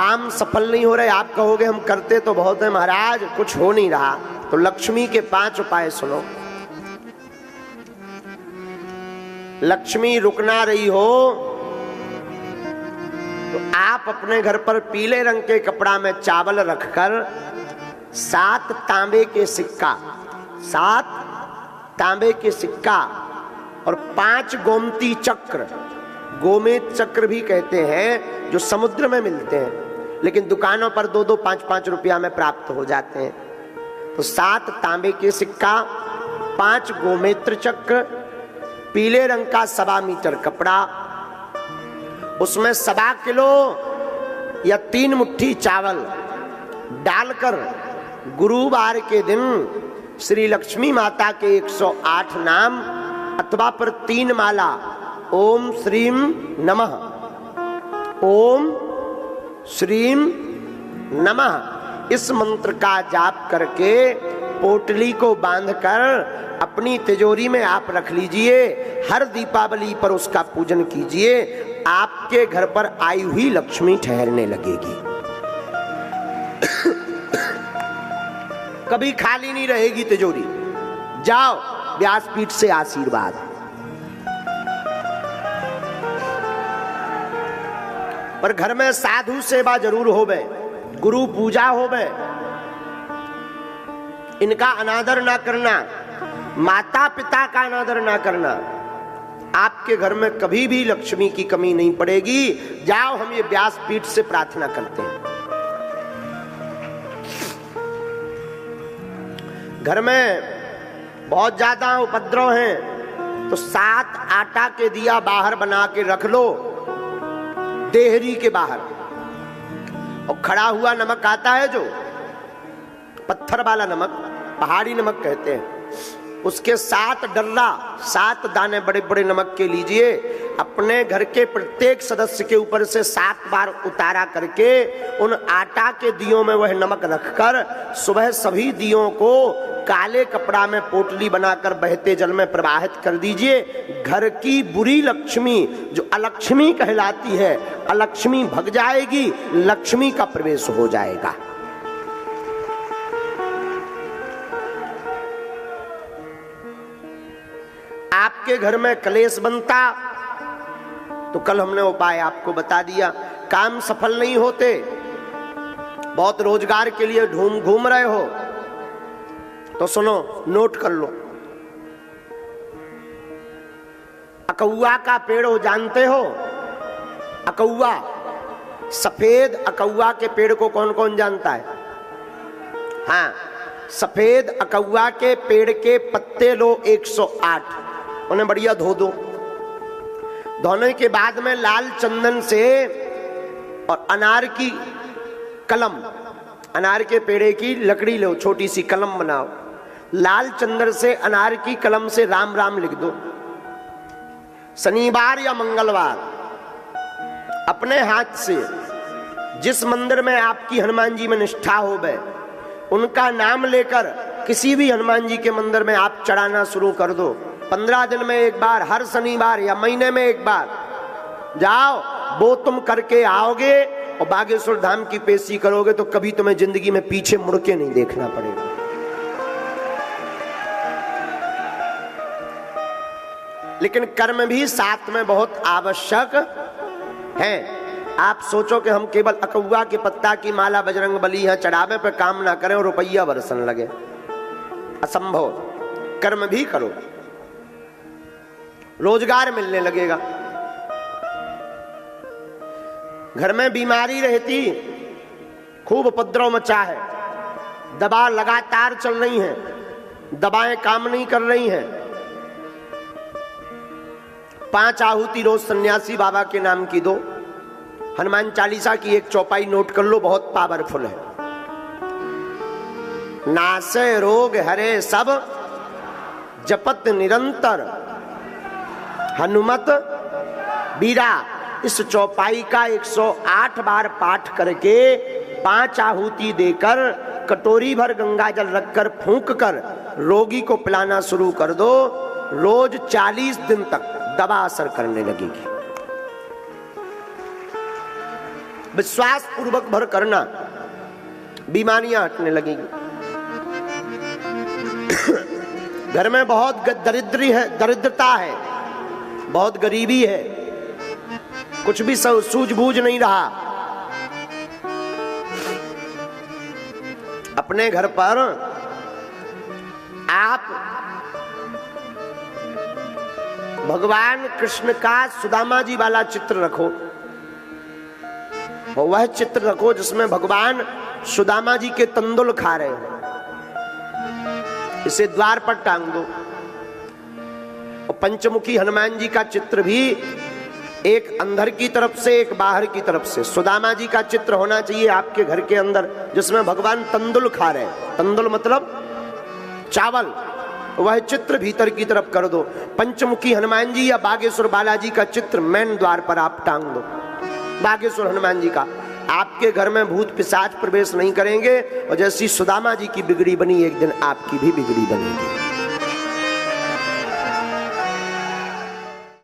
काम सफल नहीं हो रहे। आप कहोगे हम करते तो बहुत है महाराज, कुछ हो नहीं रहा। तो लक्ष्मी के 5 उपाय सुनो। लक्ष्मी रुक ना रही हो तो आप अपने घर पर पीले रंग के कपड़ा में चावल रखकर 7 तांबे के सिक्का, 7 तांबे के सिक्का और 5 गोमती चक्र, गोमेद चक्र भी कहते हैं, जो समुद्र में मिलते हैं लेकिन दुकानों पर 2-2, 5-5 रुपया में प्राप्त हो जाते हैं। तो 7 तांबे के सिक्का, 5 गोमेत्र चक्र, पीले रंग का 1.25 मीटर कपड़ा, उसमें 1.25 किलो या 3 मुट्ठी चावल डालकर गुरुवार के दिन श्री लक्ष्मी माता के 108 नाम अथवा पर 3 माला ओम श्रीम नमः, ओम श्रीम नमः, इस मंत्र का जाप करके पोटली को बांधकर अपनी तिजोरी में आप रख लीजिए। हर दीपावली पर उसका पूजन कीजिए, आपके घर पर आई हुई लक्ष्मी ठहरने लगेगी। कभी खाली नहीं रहेगी तिजोरी। जाओ व्यासपीठ से आशीर्वाद। पर घर में साधु सेवा जरूर होवे, गुरु पूजा होवे, इनका अनादर ना करना, माता पिता का अनादर ना करना, आपके घर में कभी भी लक्ष्मी की कमी नहीं पड़ेगी। जाओ हम ये व्यासपीठ से प्रार्थना करते हैं। घर में बहुत ज्यादा उपद्रव हैं तो 7 आटा के दिया बाहर बना के रख लो, देहरी के बाहर। और खड़ा हुआ नमक आता है जो पत्थर वाला नमक, पहाड़ी नमक कहते हैं, उसके 7 डल्ला, 7 दाने बड़े बड़े नमक के लीजिए। अपने घर के प्रत्येक सदस्य के ऊपर से 7 बार उतारा करके उन आटा के दियों में वह नमक रखकर सुबह सभी दियों को काले कपड़ा में पोटली बनाकर बहते जल में प्रवाहित कर दीजिए। घर की बुरी लक्ष्मी जो अलक्ष्मी कहलाती है, अलक्ष्मी भग जाएगी, लक्ष्मी का प्रवेश हो जाएगा। आपके घर में कलेश बनता तो कल हमने उपाय आपको बता दिया। काम सफल नहीं होते, बहुत रोजगार के लिए घूम रहे हो तो सुनो, नोट कर लो। अकौआ का पेड़ हो जानते हो? अकौआ, सफेद अकौआ के पेड़ को कौन कौन जानता है? हाँ, सफेद अकौआ के पेड़ के पत्ते लो 108, उन्हें बढ़िया धो दो। धोने के बाद में लाल चंदन से और अनार की कलम, अनार के पेड़े की लकड़ी लो, छोटी सी कलम बनाओ, लाल चंदन से अनार की कलम से राम राम लिख दो। शनिवार या मंगलवार अपने हाथ से जिस मंदिर में आपकी हनुमान जी में निष्ठा हो गए उनका नाम लेकर किसी भी हनुमान जी के मंदिर में आप चढ़ाना शुरू कर दो। 15 दिन में एक बार, हर शनिवार या महीने में एक बार जाओ, वो तुम करके आओगे और बागेश्वर धाम की पेशी करोगे तो कभी तुम्हें जिंदगी में पीछे मुड़ के नहीं देखना पड़ेगा। लेकिन कर्म भी साथ में बहुत आवश्यक है। आप सोचो कि हम केवल अकौआ के पत्ता की माला बजरंग बली यहाँ चढ़ावे पे काम ना करें और रुपया बरसन लगे, असंभव। कर्म भी करो, रोजगार मिलने लगेगा। घर में बीमारी रहती, खूब उपद्रव मचा है, दवा लगातार चल रही है, दवाएं काम नहीं कर रही हैं। 5 आहुति रोज सन्यासी बाबा के नाम की दो। हनुमान चालीसा की 1 चौपाई नोट कर लो, बहुत पावरफुल है। नासे रोग हरे सब जपत निरंतर हनुमत बीरा। इस चौपाई का 108 बार पाठ करके 5 आहुति देकर कटोरी भर गंगा जल रखकर फूंक कर रोगी को पिलाना शुरू कर दो। रोज 40 दिन तक दवा असर करने लगेगी। विश्वास पूर्वक भर करना, बीमारियां हटने लगेंगी। घर में बहुत दरिद्रता है, बहुत गरीबी है, कुछ भी सूझबूझ नहीं रहा। अपने घर पर आप भगवान कृष्ण का सुदामा जी वाला चित्र रखो, वह चित्र रखो जिसमें भगवान सुदामा जी के तंदुल खा रहे हो, इसे द्वार पर टांग दो। और पंचमुखी हनुमान जी का चित्र भी एक अंदर की तरफ से एक बाहर की तरफ से, सुदामा जी का चित्र होना चाहिए आपके घर के अंदर जिसमें भगवान तंदुल खा रहे हैं। तंदुल मतलब चावल, वह चित्र भीतर की तरफ कर दो। पंचमुखी हनुमान जी या बागेश्वर बालाजी का चित्र मेन द्वार पर आप टांग दो, बागेश्वर हनुमान जी का। आपके घर में भूत पिशाच प्रवेश नहीं करेंगे, और जैसी सुदामा जी की बिगड़ी बनी एक दिन आपकी भी बिगड़ी बनेगी।